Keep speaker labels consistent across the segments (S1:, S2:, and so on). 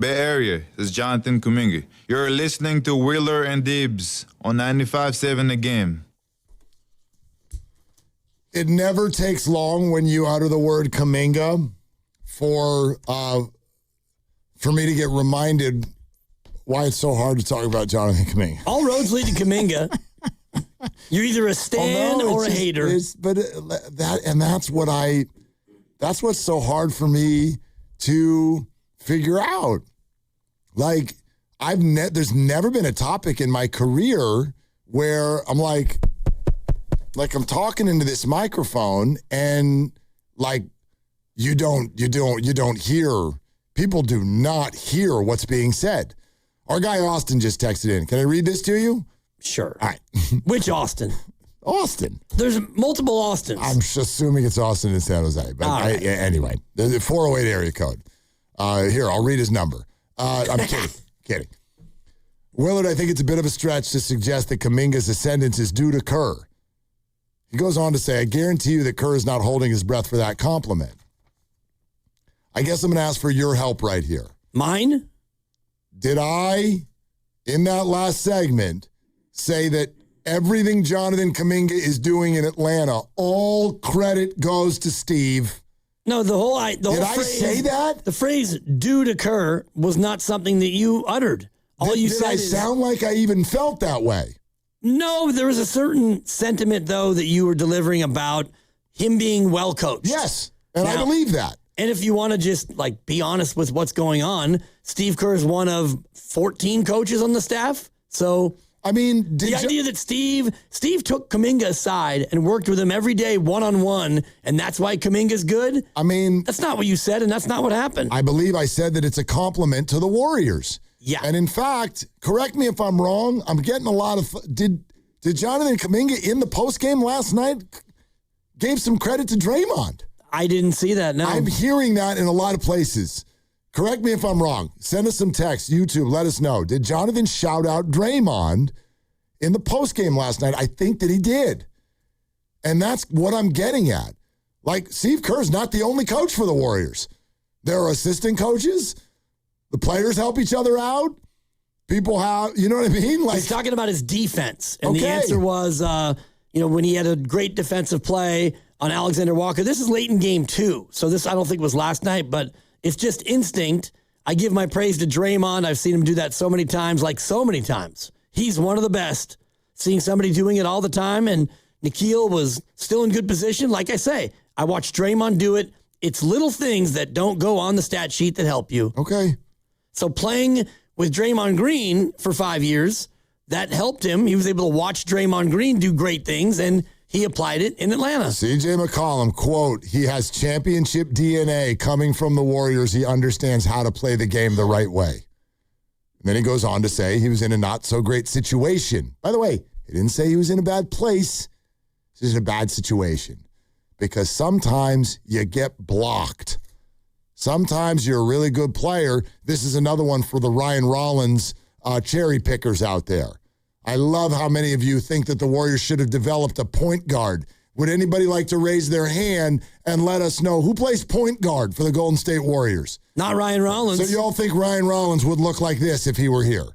S1: Bay Area. This is Jonathan Kuminga. You're listening to Wheeler and Dibs on 95.7 The Game.
S2: It never takes long when you utter the word Kuminga for me to get reminded why it's so hard to talk about Jonathan Kuminga.
S3: All roads lead to Kuminga. You're either a stan or a hater. That's what's so hard for me to figure out. Like, there's never been a topic in my career where I'm like I'm talking into this microphone and like you don't hear. People do not hear what's being said. Our guy Austin just texted in. Can I read this to you? Sure.
S2: All right.
S3: Which Austin?
S2: Austin.
S3: There's multiple Austins.
S2: I'm just assuming it's Austin in San Jose. But anyway, the 408 area code. Here, I'll read his number. I'm kidding. Willard, I think it's a bit of a stretch to suggest that Kuminga's ascendance is due to Kerr. He goes on to say, I guarantee you that Kerr is not holding his breath for that compliment. I guess I'm going to ask for your help right here.
S3: Mine?
S2: Did I, in that last segment, say that everything Jonathan Kuminga is doing in Atlanta, all credit goes to Steve?
S3: No, the whole
S2: Did I say that?
S3: The phrase "due to Kerr" was not something that you uttered.
S2: Did I sound like I even felt that way?
S3: No, there was a certain sentiment, though, that you were delivering about him being well coached.
S2: Yes, and
S3: now,
S2: I believe that.
S3: And if you want to just be honest with what's going on, Steve Kerr is one of 14 coaches on the staff. So,
S2: I mean,
S3: the idea that Steve took Kuminga aside and worked with him every day one-on-one, and that's why Kuminga's good? I mean, that's not what you said, and that's not what happened.
S2: I believe I said that it's a compliment to the Warriors.
S3: Yeah.
S2: And in fact, correct me if I'm wrong, I'm getting a lot of... Did Jonathan Kuminga in the postgame last night gave some credit to Draymond?
S3: I didn't see that, no.
S2: I'm hearing that in a lot of places. Correct me if I'm wrong. Send us some text, YouTube, let us know. Did Jonathan shout out Draymond in the postgame last night? I think that he did. And that's what I'm getting at. Like, Steve Kerr's not the only coach for the Warriors. There are assistant coaches. The players help each other out. People have, you know what I mean?
S3: He's talking about his defense. And the answer was, when he had a great defensive play on Alexander Walker. This is late in game 2. So this, I don't think, was last night, but it's just instinct. I give my praise to Draymond. I've seen him do that so many times. He's one of the best. Seeing somebody doing it all the time, and Nikhil was still in good position. Like I say, I watched Draymond do it. It's little things that don't go on the stat sheet that help you.
S2: Okay.
S3: So playing with Draymond Green for 5 years, that helped him. He was able to watch Draymond Green do great things, and he applied it in Atlanta.
S2: CJ McCollum, quote, he has championship DNA coming from the Warriors. He understands how to play the game the right way. And then he goes on to say he was in a not-so-great situation. By the way, he didn't say he was in a bad place. This is a bad situation. Because sometimes you get blocked. Sometimes you're a really good player. This is another one for the Ryan Rollins cherry pickers out there. I love how many of you think that the Warriors should have developed a point guard. Would anybody like to raise their hand and let us know who plays point guard for the Golden State Warriors?
S3: Not Ryan Rollins.
S2: So you all think Ryan Rollins would look like this if he were here?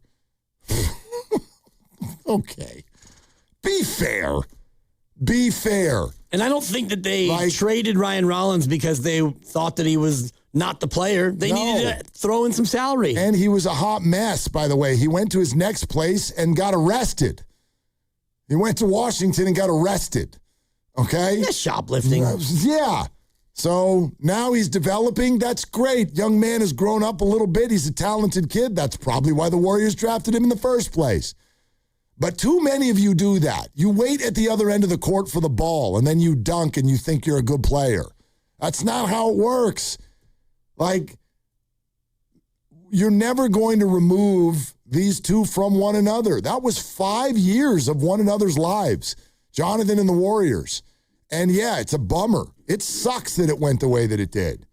S2: Okay. Be fair. Be fair.
S3: And I don't think that they traded Ryan Rollins because they thought that he was not the player. They needed to throw in some salary.
S2: And he was a hot mess, by the way. He went to his next place and got arrested. He went to Washington and got arrested. Okay?
S3: Yeah, shoplifting.
S2: Yeah. So now he's developing. That's great. Young man has grown up a little bit. He's a talented kid. That's probably why the Warriors drafted him in the first place. But too many of you do that. You wait at the other end of the court for the ball, and then you dunk and you think you're a good player. That's not how it works. You're never going to remove these two from one another. That was 5 years of one another's lives. Jonathan and the Warriors. And yeah, it's a bummer. It sucks that it went the way that it did.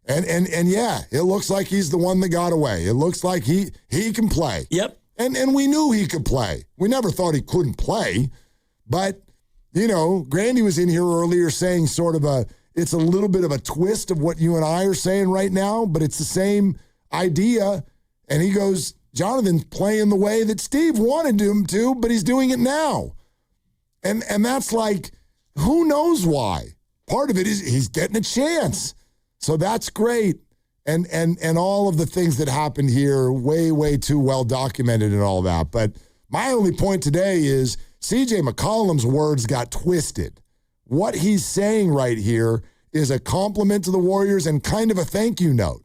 S2: And yeah, it looks like he's the one that got away. It looks like he can play.
S3: Yep.
S2: And we knew he could play. We never thought he couldn't play. But, Grandy was in here earlier saying it's a little bit of a twist of what you and I are saying right now, but it's the same idea. And he goes, Jonathan's playing the way that Steve wanted him to, but he's doing it now. And that's like, who knows why? Part of it is he's getting a chance. So that's great. And all of the things that happened here, way, way too well documented and all that. But my only point today is CJ McCollum's words got twisted. What he's saying right here is a compliment to the Warriors and kind of a thank you note.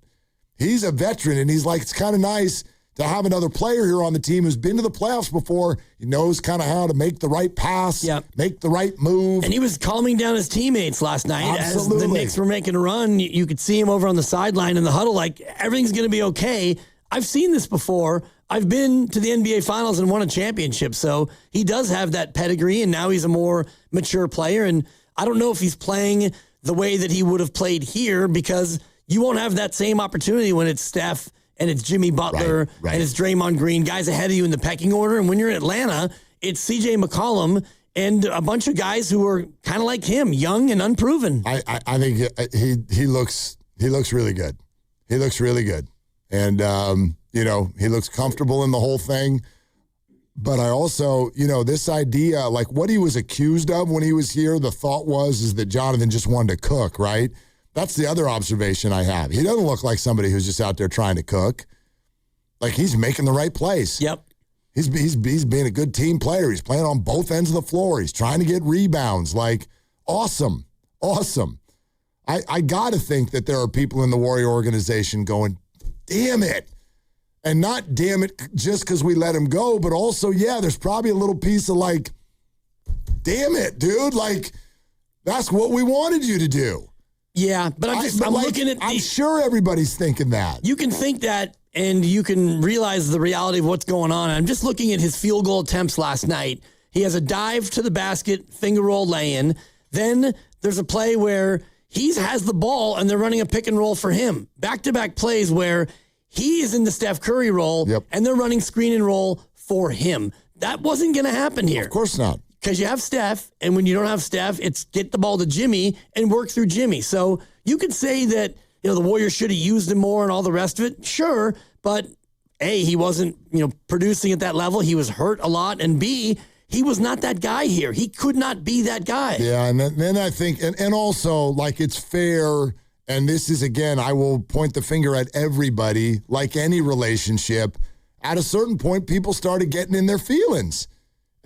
S2: He's a veteran, and he's like, it's kind of nice to have another player here on the team who's been to the playoffs before. He knows kind of how to make the right pass, make the right move.
S3: And he was calming down his teammates last night.
S2: Absolutely.
S3: As the Knicks were making a run. You could see him over on the sideline in the huddle like, everything's going to be okay. I've seen this before. I've been to the NBA Finals and won a championship. So he does have that pedigree, and now he's a more mature player. And I don't know if he's playing the way that he would have played here, because you won't have that same opportunity when it's Steph and it's Jimmy Butler and it's Draymond Green, guys ahead of you in the pecking order. And when you're in Atlanta, it's CJ McCollum and a bunch of guys who are kind of like him, young and unproven.
S2: I think he looks really good. He looks really good. And, he looks comfortable in the whole thing. But I also, this idea, like what he was accused of when he was here, the thought is that Jonathan just wanted to cook, right? That's the other observation I have. He doesn't look like somebody who's just out there trying to cook. Like he's making the right plays.
S3: Yep.
S2: He's being a good team player. He's playing on both ends of the floor. He's trying to get rebounds. Like, awesome. I got to think that there are people in the Warrior organization going, damn it. And not damn it just because we let him go, but also, there's probably a little piece of like, damn it, dude. Like, that's what we wanted you to do.
S3: Yeah, but I'm looking at
S2: I'm sure everybody's thinking that.
S3: You can think that, and you can realize the reality of what's going on. I'm just looking at his field goal attempts last night. He has a dive to the basket, finger roll lay-in. Then there's a play where he has the ball, and they're running a pick and roll for him. Back-to-back plays where he is in the Steph Curry role, and they're running screen and roll for him. That wasn't going to happen here.
S2: Of course not.
S3: Because you have Steph, and when you don't have Steph, it's get the ball to Jimmy and work through Jimmy. So you could say that, the Warriors should have used him more and all the rest of it. Sure, but A, he wasn't, producing at that level. He was hurt a lot. And B, he was not that guy here. He could not be that guy.
S2: Yeah, and then I think, and also, like, it's fair, and this is, again, I will point the finger at everybody, like any relationship. At a certain point, people started getting in their feelings.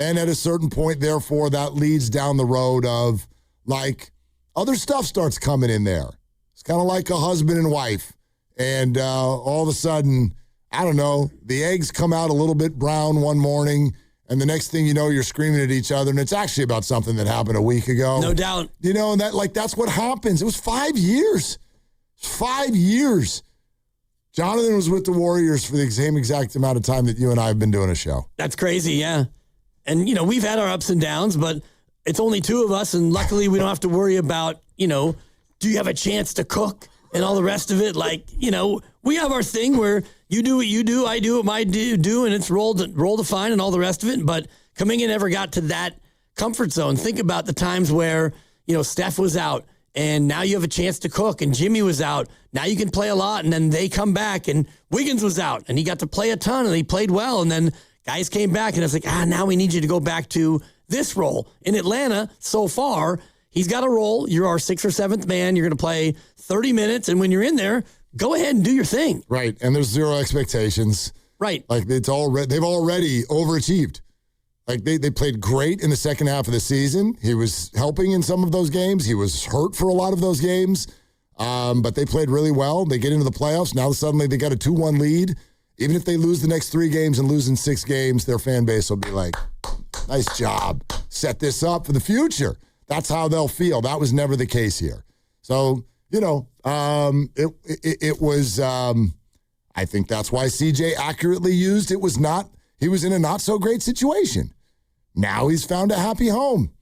S2: And at a certain point, therefore, that leads down the road of, like, other stuff starts coming in there. It's kind of like a husband and wife. And all of a sudden, I don't know, the eggs come out a little bit brown one morning, and the next thing you know, you're screaming at each other, and it's actually about something that happened a week ago.
S3: No doubt.
S2: And that's what happens. It was 5 years. 5 years. Jonathan was with the Warriors for the same exact amount of time that you and I have been doing a show.
S3: That's crazy, yeah. And, we've had our ups and downs, but it's only two of us, and luckily we don't have to worry about, do you have a chance to cook and all the rest of it? Like, we have our thing where you do what you do, I do what I do, and it's roll to fine and all the rest of it. But Kuminga never got to that comfort zone. Think about the times where, Steph was out, and now you have a chance to cook, and Jimmy was out. Now you can play a lot, and then they come back, and Wiggins was out, and he got to play a ton, and he played well, and then guys came back, and it's like, now we need you to go back to this role. In Atlanta, so far, he's got a role. You're our sixth or seventh man. You're going to play 30 minutes, and when you're in there, go ahead and do your thing.
S2: Right, and there's zero expectations.
S3: Right.
S2: Like, they've already overachieved. Like, they played great in the second half of the season. He was helping in some of those games. He was hurt for a lot of those games, but they played really well. They get into the playoffs. Now suddenly they got a 2-1 lead. Even if they lose the next 3 games and lose in 6 games, their fan base will be like, nice job. Set this up for the future. That's how they'll feel. That was never the case here. So, it was, I think that's why CJ accurately used it was not, he was in a not so great situation. Now he's found a happy home.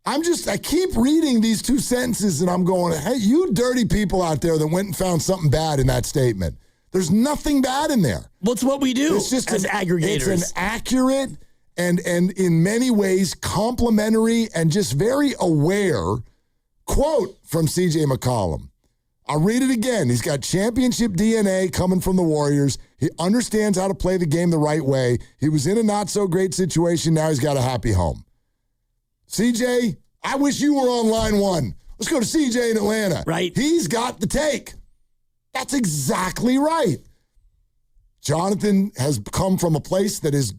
S2: I keep reading these 2 sentences and I'm going, hey, you dirty people out there that went and found something bad in that statement. There's nothing bad in there.
S3: What's what we do
S2: it's just
S3: as aggregators.
S2: It's an accurate and in many ways complimentary and just very aware quote from CJ McCollum. I'll read it again. He's got championship DNA coming from the Warriors. He understands how to play the game the right way. He was in a not-so-great situation. Now he's got a happy home. CJ, I wish you were on line one. Let's go to CJ in Atlanta.
S3: Right.
S2: He's got the take. That's exactly right. Jonathan has come from a place that is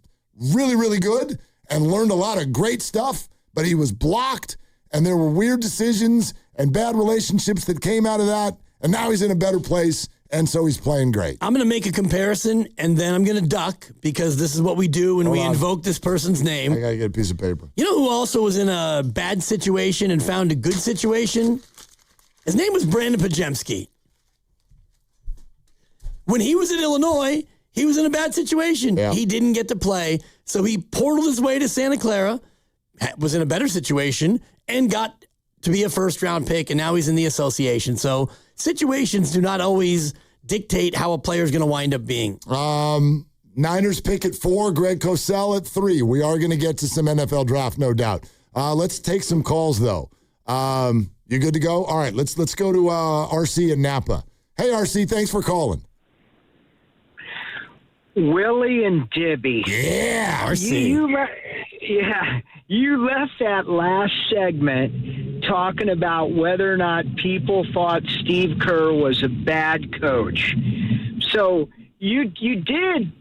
S2: really, really good and learned a lot of great stuff, but he was blocked, and there were weird decisions and bad relationships that came out of that, and now he's in a better place, and so he's playing great.
S3: I'm going to make a comparison, and then I'm going to duck because this is what we do when we invoke this person's name.
S2: I got to get a piece of paper.
S3: You know who also was in a bad situation and found a good situation? His name was Brandon Pajemski. When he was in Illinois, he was in a bad situation.
S2: Yeah.
S3: He didn't get to play, so he portaled his way to Santa Clara, was in a better situation, and got to be a first-round pick, and now he's in the association. So situations do not always dictate how a player is going to wind up being.
S2: Niners pick at 4, Greg Cosell at 3. We are going to get to some NFL draft, no doubt. Let's take some calls, though. You good to go? All right, let's go to RC in Napa. Hey, RC, thanks for calling.
S4: Willie and Dibby.
S3: Yeah, RC.
S4: You left that last segment talking about whether or not people thought Steve Kerr was a bad coach. So you did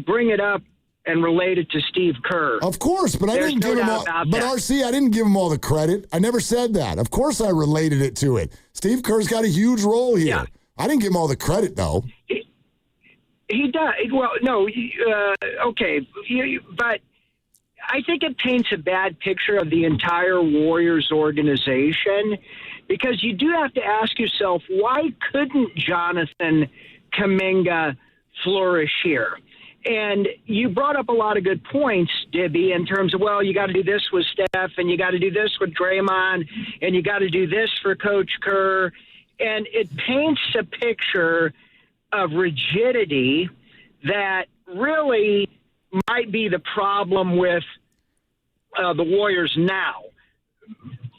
S4: bring it up and relate it to Steve Kerr.
S2: Of course, but I
S4: There's
S2: didn't
S4: no
S2: give him
S4: doubt
S2: all.
S4: about
S2: But
S4: that.
S2: RC, I didn't give him all the credit. I never said that. Of course, I related it to it. Steve Kerr's got a huge role here.
S4: Yeah.
S2: I didn't give him all the credit, though.
S4: He does. Well, no, okay. But I think it paints a bad picture of the entire Warriors organization because you do have to ask yourself, why couldn't Jonathan Kuminga flourish here? And you brought up a lot of good points, Dibby, in terms of, well, you got to do this with Steph and you got to do this with Draymond and you got to do this for Coach Kerr. And it paints a picture of rigidity that really might be the problem with the Warriors now.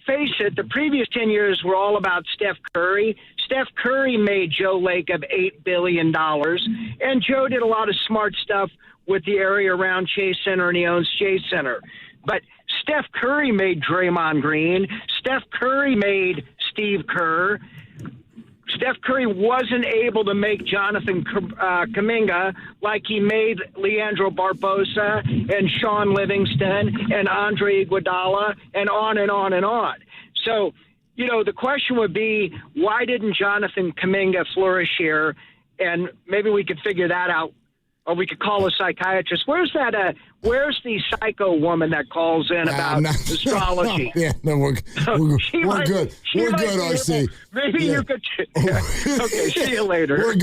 S4: Face it, the previous 10 years were all about Steph Curry. Steph Curry made Joe Lacob $8 billion, and Joe did a lot of smart stuff with the area around Chase Center, and he owns Chase Center. But Steph Curry made Draymond Green. Steph Curry made Steve Kerr. Steph Curry wasn't able to make Jonathan Kuminga like he made Leandro Barbosa and Sean Livingston and Andre Iguodala and on and on and on. So, the question would be, why didn't Jonathan Kuminga flourish here? And maybe we could figure that out, or we could call a psychiatrist. Where's the psycho woman that calls in about astrology?
S2: We're good. We're good, RC.
S4: Maybe you could. Okay, see you later.
S2: We're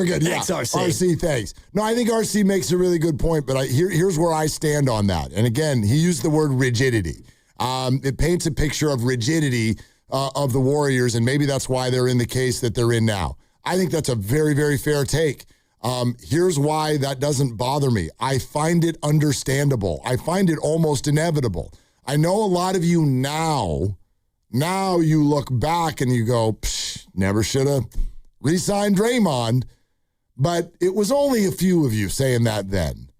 S2: good. Yeah.
S3: Thanks, RC.
S2: RC, thanks. No, I think RC makes a really good point, but here's where I stand on that. And again, he used the word rigidity. It paints a picture of rigidity of the Warriors, and maybe that's why they're in the case that they're in now. I think that's a very, very fair take. Here's why that doesn't bother me. I find it understandable. I find it almost inevitable. I know a lot of you now you look back and you go, never should have re-signed Draymond, but it was only a few of you saying that then.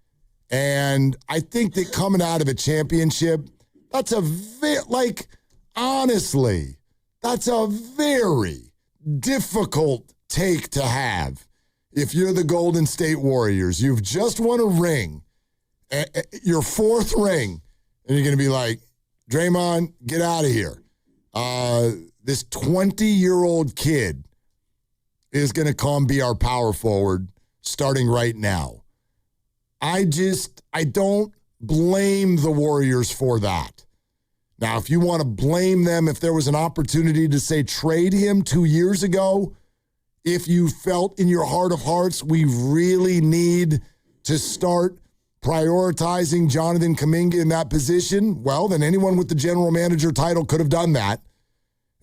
S2: And I think that coming out of a championship, that's honestly, that's a very difficult take to have. If you're the Golden State Warriors, you've just won a ring, your 4th ring, and you're going to be like, Draymond, get out of here. This 20-year-old kid is going to come be our power forward starting right now. I don't blame the Warriors for that. Now, if you want to blame them, if there was an opportunity to say trade him 2 years ago, if you felt in your heart of hearts, we really need to start prioritizing Jonathan Kuminga in that position, well, then anyone with the general manager title could have done that.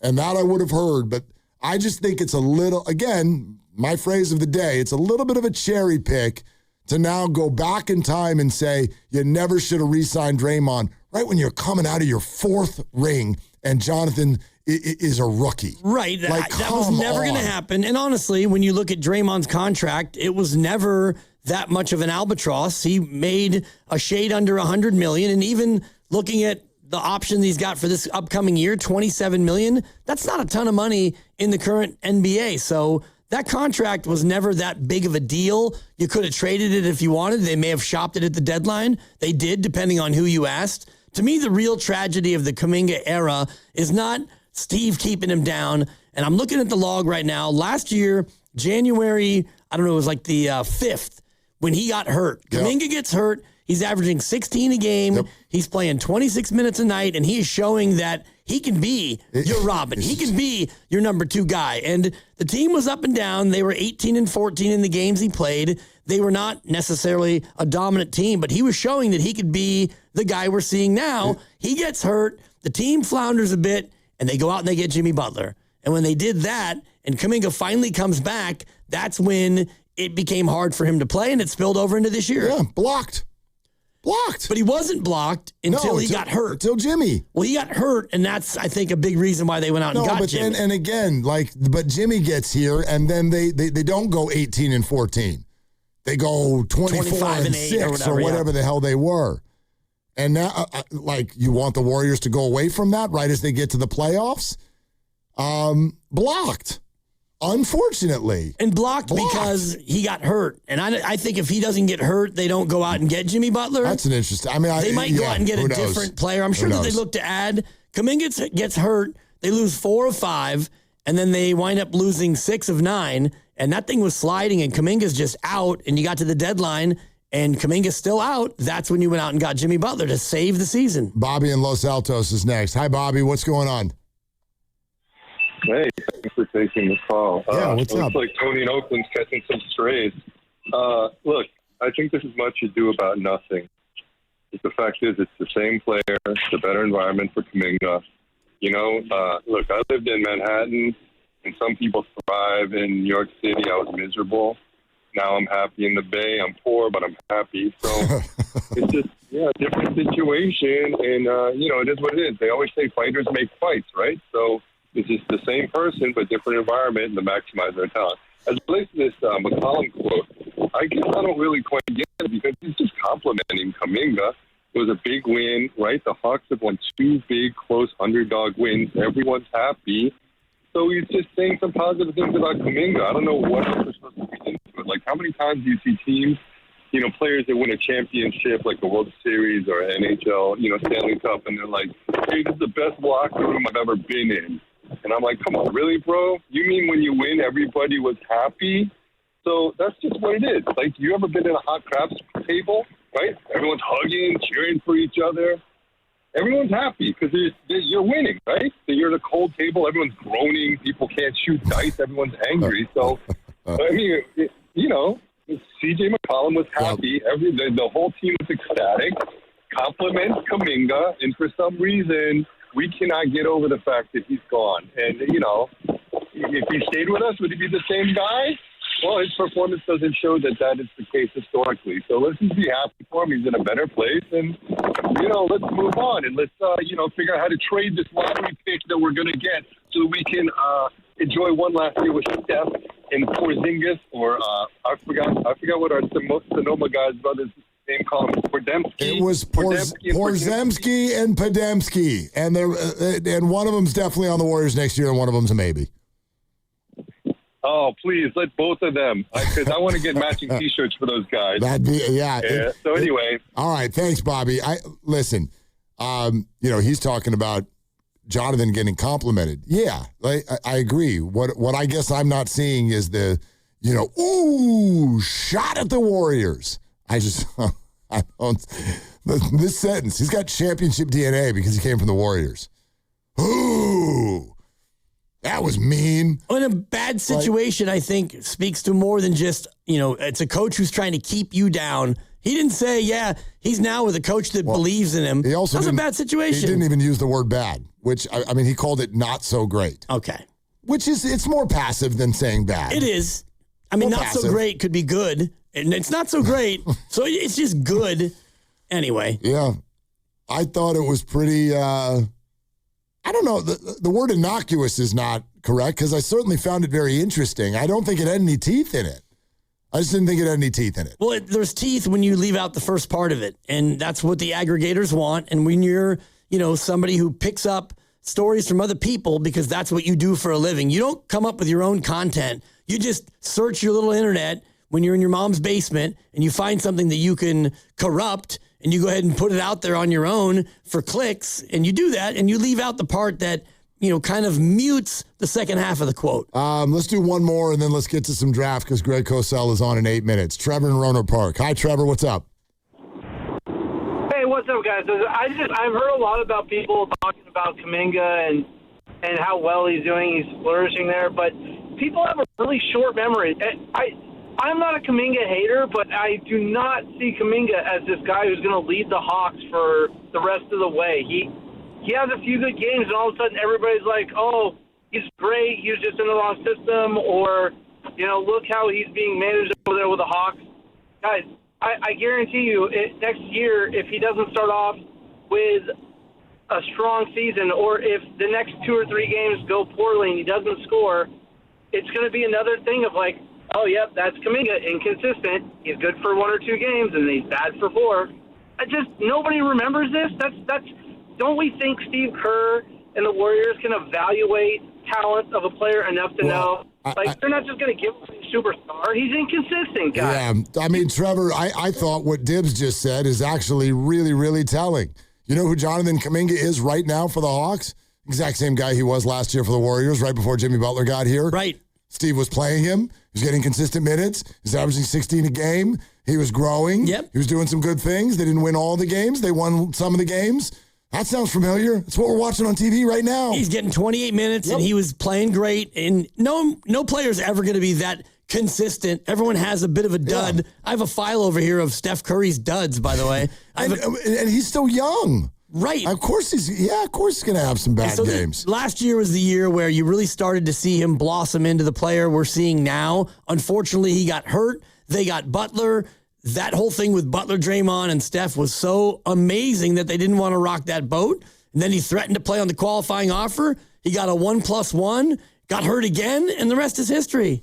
S2: And that I would have heard. But I just think it's a little, again, my phrase of the day, it's a little bit of a cherry pick to now go back in time and say you never should have re-signed Draymond right when you're coming out of your 4th ring and Jonathan is a rookie.
S3: Right.
S2: Like,
S3: that was never going to happen. And honestly, when you look at Draymond's contract, it was never that much of an albatross. He made a shade under $100 million. And even looking at the option he's got for this upcoming year, $27 million, that's not a ton of money in the current NBA. So that contract was never that big of a deal. You could have traded it if you wanted. They may have shopped it at the deadline. They did, depending on who you asked. To me, the real tragedy of the Kuminga era is not Steve keeping him down. And I'm looking at the log right now. Last year, January, I don't know, it was like the 5th when he got hurt.
S2: Yep.
S3: Kuminga gets hurt. He's averaging 16 a game.
S2: Yep.
S3: He's playing 26 minutes a night, and he is showing that he can be your Robin. He can be your number 2 guy. And the team was up and down. They were 18 and 14 in the games he played. They were not necessarily a dominant team, but he was showing that he could be the guy we're seeing now. He gets hurt. The team flounders a bit. And they go out and they get Jimmy Butler. And when they did that, and Kuminga finally comes back, that's when it became hard for him to play, and it spilled over into this year.
S2: Yeah, blocked. But
S3: he wasn't blocked until he got hurt.
S2: Until Jimmy.
S3: Well, he got hurt, and that's, I think, a big reason why they went out and got Jimmy.
S2: And again, but Jimmy gets here, and then they don't go 18 and 14. They go 24 and 6 or whatever the hell they were. And now, you want the Warriors to go away from that right as they get to the playoffs? Blocked, unfortunately.
S3: And blocked because he got hurt. And I think if he doesn't get hurt, they don't go out and get Jimmy Butler.
S2: That's an interesting.
S3: They might go out and get a different player. I'm sure that they look to add. Kuminga gets hurt. They lose 4 of 5, and then they wind up losing 6 of 9. And that thing was sliding, and Kuminga's just out. And you got to the deadline, and Kuminga's still out. That's when you went out and got Jimmy Butler to save the season.
S2: Bobby in Los Altos is next. Hi, Bobby. What's going on?
S5: Hey, thanks for taking the call.
S2: Yeah, what's up?
S5: It's like Tony in Oakland's catching some strays. Look, I think this is much ado about nothing. The fact is, it's the same player. It's a better environment for Kuminga. Look, I lived in Manhattan, and some people thrive in New York City. I was miserable. Now I'm happy in the Bay. I'm poor, but I'm happy. So it's just, a different situation. And, it is what it is. They always say fighters make fights, right? So it's just the same person, but different environment to maximize their talent. As it relates to this McCollum quote, I guess I don't really quite get it because he's just complimenting Kuminga. It was a big win, right? The Hawks have won 2 big, close underdog wins. Everyone's happy. So he's just saying some positive things about Kuminga. I don't know what we're supposed to read into it. Like, how many times do you see teams, players that win a championship, like the World Series or NHL, Stanley Cup, and they're like, hey, this is the best locker room I've ever been in. And I'm like, come on, really, bro? You mean when you win, everybody was happy? So that's just what it is. Like, you ever been at a hot craps table, right? Everyone's hugging, cheering for each other. Everyone's happy because you're winning, right? So you're at a cold table. Everyone's groaning. People can't shoot dice. Everyone's angry. So, I mean, CJ McCollum was happy. The whole team was ecstatic. Compliments Kuminga. And for some reason, we cannot get over the fact that he's gone. And, if he stayed with us, would he be the same guy? Well, his performance doesn't show that is the case historically. So let's just be happy for him. He's in a better place. And, let's move on. And let's, figure out how to trade this lottery pick that we're going to get so we can enjoy one last year with Steph and Porzingis. Or I forgot what our Sonoma guy's brother's name called him. Podemski.
S2: It was Porzemski and Podemski. And one of them's definitely on the Warriors next year, and one of them's a maybe.
S5: Oh, please, let both of them, because I want to get matching T-shirts for those guys.
S2: Yeah.
S5: So anyway.
S2: All right, thanks, Bobby. Listen, he's talking about Jonathan getting complimented. Yeah, I agree. What I guess I'm not seeing is the, shot at the Warriors. I don't, this sentence, he's got championship DNA because he came from the Warriors. Ooh. That was mean.
S3: In a bad situation, I think, speaks to more than just, it's a coach who's trying to keep you down. He didn't say, he's now with a coach that believes in him. That's a bad situation.
S2: He didn't even use the word bad, which, he called it not so great.
S3: Okay.
S2: It's more passive than saying bad.
S3: It is. Not passive. So great could be good. And it's not so great. So it's just good. Anyway.
S2: Yeah. I thought it was pretty, I don't know. The word innocuous is not correct because I certainly found it very interesting. I don't think it had any teeth in it. I just didn't think it had any teeth in it.
S3: Well, there's teeth when you leave out the first part of it, and that's what the aggregators want. And when you're, somebody who picks up stories from other people because that's what you do for a living, you don't come up with your own content. You just search your little internet when you're in your mom's basement and you find something that you can corrupt and you go ahead and put it out there on your own for clicks, and you do that and you leave out the part that kind of mutes the second half of the quote.
S2: Let's do one more, and then let's get to some draft because Greg Cosell is on in 8 minutes. Trevor in Roanoke Park. Hi, Trevor. What's up?
S6: Hey, what's up, guys? I've heard a lot about people talking about Kuminga and how well he's doing. He's flourishing there, but people have a really short memory. I'm not a Kuminga hater, but I do not see Kuminga as this guy who's going to lead the Hawks for the rest of the way. He has a few good games, and all of a sudden everybody's like, oh, he's great, he was just in the wrong system, or, look how he's being managed over there with the Hawks. Guys, I guarantee you next year, if he doesn't start off with a strong season, or if the next 2 or 3 games go poorly and he doesn't score, it's going to be another thing of like, oh, yep, that's Kuminga, inconsistent. He's good for 1 or 2 games, and he's bad for 4. Nobody remembers this. That's. Don't we think Steve Kerr and the Warriors can evaluate talent of a player enough to know? They're not just going to give him a superstar. He's inconsistent, guys.
S2: Yeah, I mean, Trevor, I thought what Dibs just said is actually really, really telling. You know who Jonathan Kuminga is right now for the Hawks? Exact same guy he was last year for the Warriors, right before Jimmy Butler got here.
S3: Right.
S2: Steve was playing him. He was getting consistent minutes. He's averaging 16 a game. He was growing.
S3: Yep.
S2: He was doing some good things. They didn't win all the games. They won some of the games. That sounds familiar. That's what we're watching on TV right now.
S3: He's getting 28 minutes, and he was playing great. And no player's ever going to be that consistent. Everyone has a bit of a dud. Yeah. I have a file over here of Steph Curry's duds, by the way.
S2: And he's still young.
S3: Right.
S2: Of course he's going to have some bad games.
S3: Last year was the year where you really started to see him blossom into the player we're seeing now. Unfortunately, he got hurt. They got Butler. That whole thing with Butler, Draymond, and Steph was so amazing that they didn't want to rock that boat. And then he threatened to play on the qualifying offer. He got a 1+1, got hurt again, and the rest is history.